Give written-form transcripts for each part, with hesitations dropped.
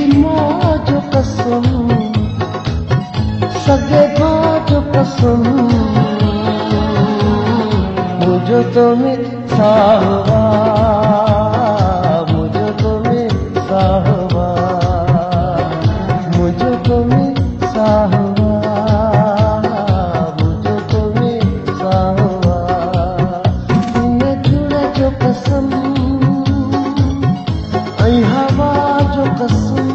मिठी मां जो कसम सगे मां जो कसम मुझे तुम्हें साहवा मुझे तुम्हें साहवा मुझे तुम्हें साहवा मुझे तुम्हें साहवा तुम्हें जुड़ा जो कसम आई हवा जो कसम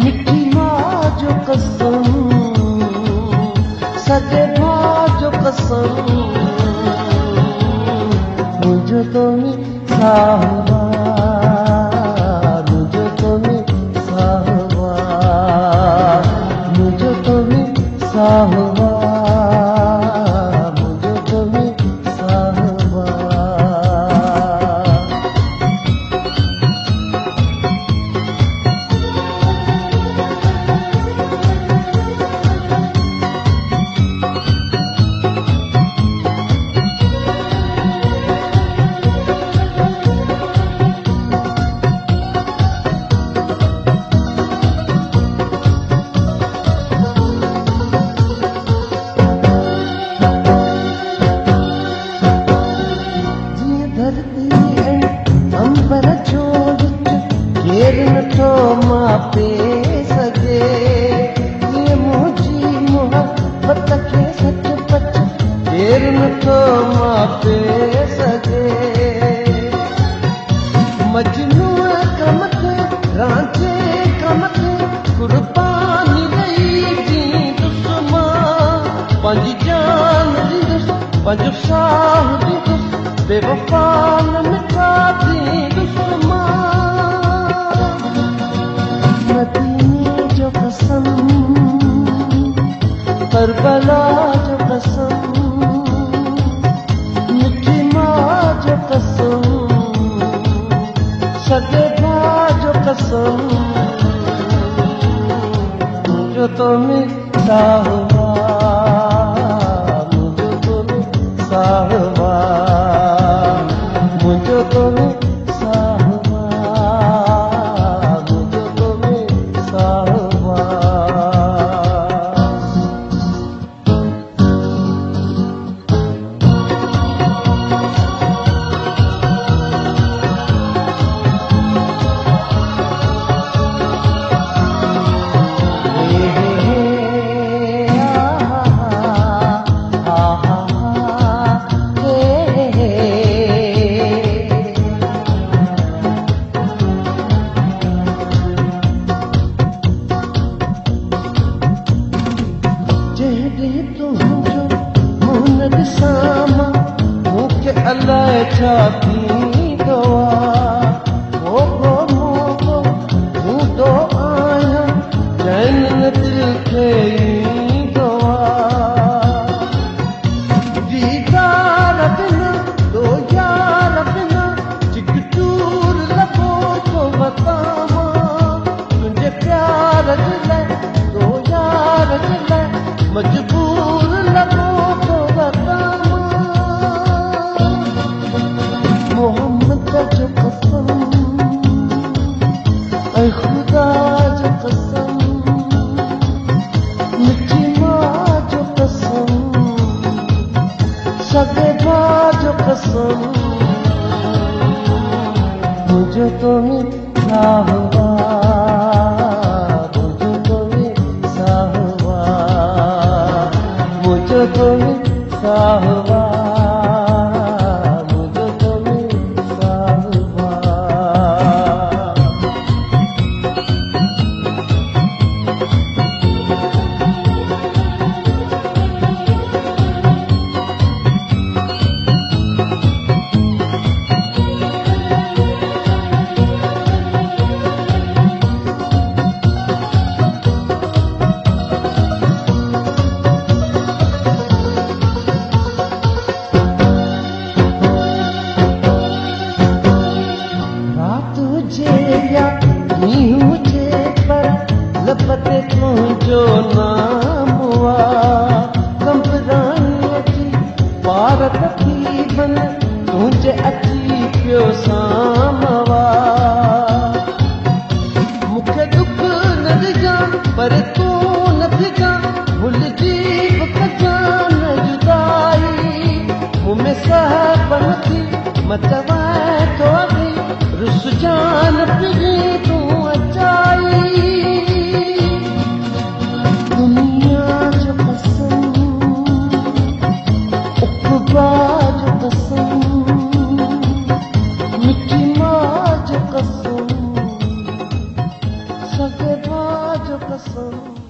मिठी मां जो कसम सगे मां जो कसम मुझे तुम्हें साहवा मुझे तुम्हें साहवा मुझे तुम्हें साहवा मुझे तुम्हें साहवा तो मापे सजे ये मुझी मोहब्बत के सच पच देर न तो मापे सजे मजनू कमते रांचे कमते कुर्बानी गई थी दुश्मा पंज जान दिस पंज शाह दिस बेवफा न मिटा थी दुश्मा मदीने जो कसम करबला जो कसम मिठी मां जो कसम सगे मां जो कसम मुझे तुम्हें साहवा मुझे तुम्हें साहवा मुझे तुम्हें अल्लाह छाती दुआ मोगो मोगो मुदो आया चैन न दिल खे दुआ दीदार बिना दो यार बिना चिक चूर लबो तो बतावा तुझे प्यार दिले दो यार दिले मजबूर लबो तो बतावा मोहम्मद जो कसम ऐ खुदा जो कसम मिठी मां जो कसम सगे मां जो कसम मुझे तुम्हें साहवा मुझे तुम्हें साहवा मुझे तुम्हें साहवा लपते तुझो नाम हुआ कंपरानी अची पार तकरीबन तुझे अची पियो सामवा पर तू नथी का भुलिजी कजान जुदाई मुँह में सहबन थी मतवाए तो अभी रुस जान पिगी तू अचाई दुनिया जो कसम उकबा जो कसम मिठी माँ जो कसम सगे भाँ जो कसम